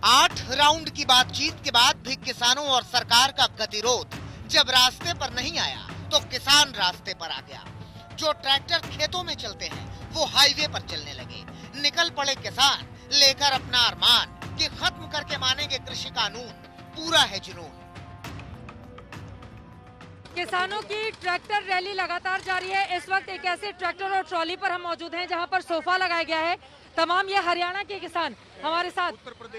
8 round की बातचीत के बाद भी किसानों और सरकार का गतिरोध जब रास्ते पर नहीं आया तो किसान रास्ते पर आ गया। जो ट्रैक्टर खेतों में चलते हैं वो हाईवे पर चलने लगे। निकल पड़े किसान लेकर अपना अरमान कि खत्म करके मानेंगे कृषि कानून, पूरा है जुनून। किसानों की ट्रैक्टर रैली लगातार जारी है। इस वक्त एक ऐसे ट्रैक्टर और ट्रॉली पर हम मौजूद हैं जहां पर सोफा लगाया गया है। तमाम ये हरियाणा के किसान हमारे साथ,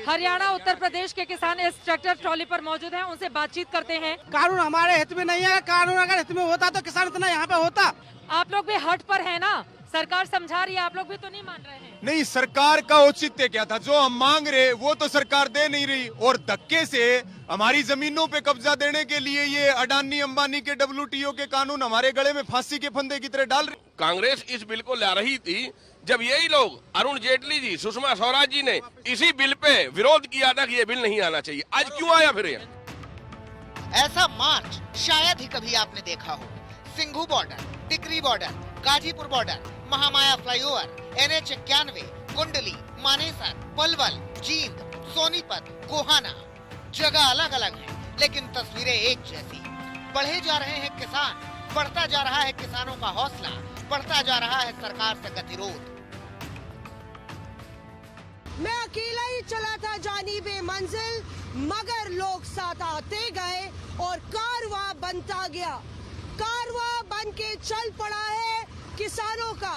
हरियाणा उत्तर प्रदेश के किसान इस ट्रैक्टर ट्रॉली पर मौजूद हैं। उनसे बातचीत करते हैं। कानून हमारे हित में नहीं है। कानून अगर हित में होता तो किसान इतना यहाँ पे होता। आप लोग भी हट पर है ना, सरकार समझा रही है, आप लोग भी तो नहीं मान रहे हैं। नहीं, सरकार का औचित्य क्या था? जो हम मांग रहे वो तो सरकार दे नहीं रही, और धक्के से हमारी जमीनों पे कब्जा देने के लिए ये अडानी अंबानी के WTO के कानून हमारे गले में फांसी के फंदे की तरह डाल रही। कांग्रेस इस बिल को ला रही थी जब यही लोग, अरुण जेटली जी, सुषमा स्वराज जी ने इसी बिल पे विरोध किया था कि ये बिल नहीं आना चाहिए। आज क्यों आया फिर ये? ऐसा मार्च शायद ही कभी आपने देखा हो। Singhu border, Tikri border, Ghazipur border, Mahamaya flyover, NH 91, कुंडली, मानेसर, पलवल, जींद, सोनीपत, गोहाना, जगह अलग अलग है लेकिन तस्वीरें एक जैसी। बढ़े जा रहे हैं किसान, बढ़ता जा रहा है किसानों का हौसला, बढ़ता जा रहा है सरकार से गतिरोध। मैं अकेला ही चला था जानिबे मंजिल, मगर लोग साथ आते गए और कारवां बनता गया। कारवां बन के चल पड़ा है किसानों का।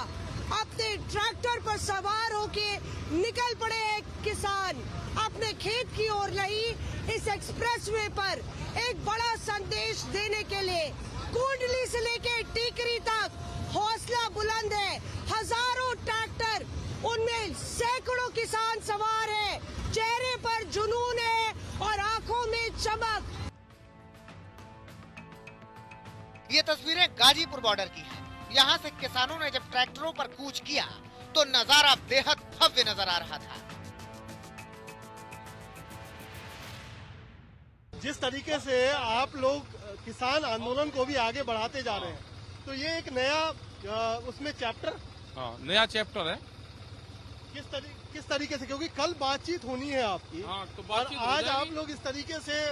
अपने ट्रैक्टर पर सवार होके निकल पड़े हैं किसान अपने खेत की ओर। नहीं, इस एक्सप्रेसवे पर एक बड़ा संदेश देने के लिए कुंडली से लेके टीकरी तक हौसला बुलंद है। हजारों ट्रैक्टर, उनमें सैकड़ों किसान सवार हैं। चेहरे पर जुनून है और आंखों में चमक। ये तस्वीरें गाजीपुर बॉर्डर की हैं। यहाँ से किसानों ने जब ट्रैक्टरों पर कूच किया तो नजारा बेहद भव्य नजर आ रहा था। जिस तरीके से आप लोग किसान आंदोलन को भी आगे बढ़ाते जा रहे हैं, तो ये एक नया उसमें चैप्टर, नया चैप्टर है। किस तरीके से, क्योंकि कल बातचीत होनी है आपकी, तो बातचीत आज आप लोग इस तरीके से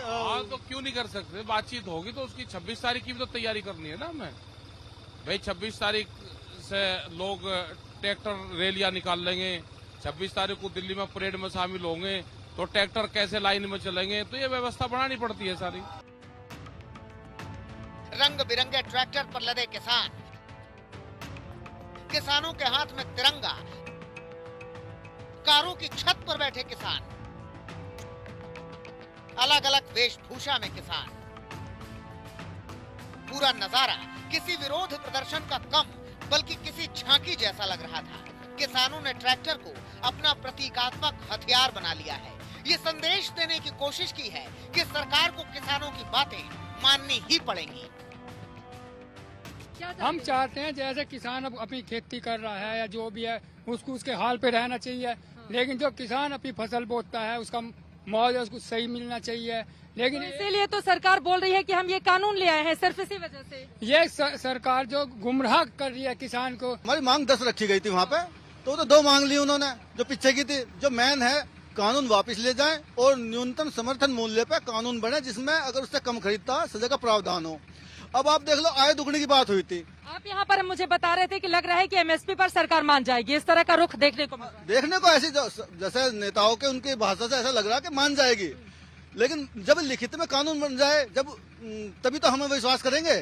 तो क्यों नहीं कर सकते? बातचीत होगी तो उसकी 26 तारीख की भी तो तैयारी करनी है ना हमें भाई। 26 तारीख से लोग ट्रैक्टर रैलियां निकाल लेंगे, 26 तारीख को दिल्ली में परेड में शामिल होंगे, तो ट्रैक्टर कैसे लाइन में चलेंगे? तो ये व्यवस्था बनानी पड़ती है सारी। रंग बिरंगे ट्रैक्टर पर लदे किसान, किसानों के हाथ में तिरंगा, कारों की छत पर बैठे किसान, अलग अलग वेशभूषा में किसान। पूरा नजारा किसी विरोध प्रदर्शन का कम बल्कि किसी झांकी जैसा लग रहा था। किसानों ने ट्रैक्टर को अपना प्रतीकात्मक हथियार बना लिया है। ये संदेश देने की कोशिश की है कि सरकार को किसानों की बातें माननी ही पड़ेंगी। हम चाहते हैं जैसे किसान अब अपनी खेती कर रहा है या जो भी है उसको उसके हाल पे रहना चाहिए, लेकिन जो किसान अपनी फसल बोता है उसका मुआवजा उसको सही मिलना चाहिए। लेकिन इसीलिए तो सरकार बोल रही है कि हम ये कानून ले आए हैं, सिर्फ इसी वजह से। ये सरकार जो गुमराह कर रही है किसान को। हमारी मांग 10 रखी गई थी वहाँ पे, तो 2 मांग ली उन्होंने जो पीछे की थी। जो मेन है, कानून वापस ले जाएं और न्यूनतम समर्थन मूल्य पे कानून बने जिसमें अगर उससे कम खरीदता सजा का प्रावधान हो। अब आप देख लो, आय दुगनी की बात हुई थी। आप यहाँ पर मुझे बता रहे थे कि लग रहा है कि MSP पर सरकार मान जाएगी, इस तरह का रुख देखने को मिल रहा है। देखने को ऐसी जैसे नेताओं के उनकी भाषा से ऐसा लग रहा है कि मान जाएगी, लेकिन जब लिखित में कानून बन जाए जब तभी तो हमें विश्वास करेंगे।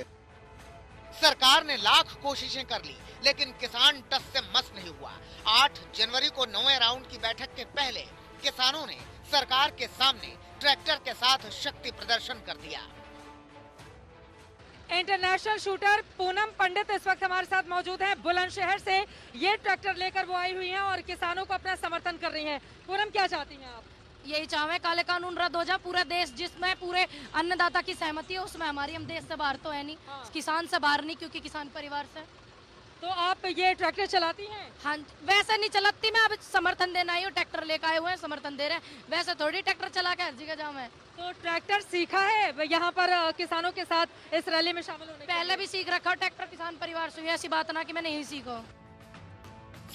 सरकार ने लाख कोशिशें कर ली लेकिन किसान टस से मस नहीं हुआ। 8 जनवरी को 9वें राउंड की बैठक के पहले किसानों ने सरकार के सामने ट्रैक्टर के साथ शक्ति प्रदर्शन कर दिया। इंटरनेशनल शूटर पूनम पंडित इस वक्त हमारे साथ मौजूद हैं बुलंदशहर से। ये ट्रैक्टर लेकर वो आई हुई हैं और किसानों को अपना समर्थन कर रही हैं। पूनम, क्या चाहती हैं आप? यही चाहे काले कानून रद्द हो जाए। पूरा देश जिसमें पूरे अन्नदाता की सहमति है उसमें हमारी, हम देश से बाहर तो है नहीं। किसान से बाहर नहीं, क्योंकि किसान परिवार से। तो आप ये ट्रैक्टर चलाती हैं? हाँ, वैसे नहीं चलाती मैं, अब समर्थन देना ही हो। ट्रैक्टर लेकर आए हुए हैं, समर्थन दे रहे हैं। वैसे थोड़ी ट्रैक्टर चला के हर जगह जाऊँ मैं। तो ट्रैक्टर सीखा है यहाँ पर किसानों के साथ इस रैली में शामिल होने? पहले भी सीख रखा। ट्रैक्टर किसान परिवार से, ऐसी बात ना कि मैं नहीं सीखा।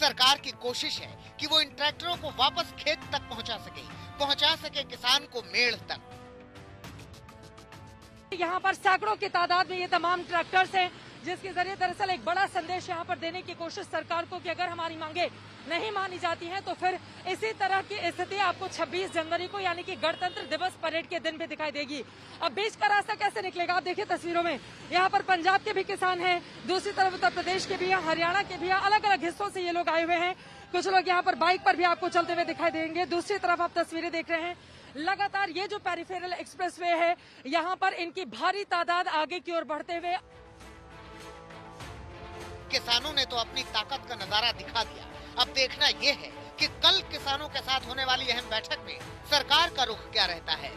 सरकार की कोशिश है कि वो इन ट्रैक्टरों को वापस खेत तक पहुंचा सके। पहुंचा सके किसान को मेड़ तक। यहाँ पर सैकड़ों की तादाद में ये तमाम ट्रैक्टर्स हैं, जिसके जरिए दरअसल एक बड़ा संदेश यहाँ पर देने की कोशिश सरकार को कि अगर हमारी मांगे नहीं मानी जाती हैं तो फिर इसी तरह की स्थिति आपको 26 जनवरी को यानी कि गणतंत्र दिवस परेड के दिन भी दिखाई देगी। अब बीच का रास्ता कैसे निकलेगा आप देखिए तस्वीरों में, यहाँ पर पंजाब के भी किसान हैं, दूसरी तरफ उत्तर प्रदेश के भी हैं, हरियाणा के भी हैं, अलग अलग हिस्सों से ये लोग आए हुए हैं। कुछ लोग यहाँ पर बाइक पर भी आपको चलते हुए दिखाई देंगे। दूसरी तरफ आप तस्वीरें देख रहे हैं, लगातार ये जो पेरिफेरल एक्सप्रेसवे है यहाँ पर इनकी भारी तादाद आगे की ओर बढ़ते हुए। किसानों ने तो अपनी ताकत का नजारा दिखा दिया। अब देखना ये है कि कल किसानों के साथ होने वाली अहम बैठक में सरकार का रुख क्या रहता है।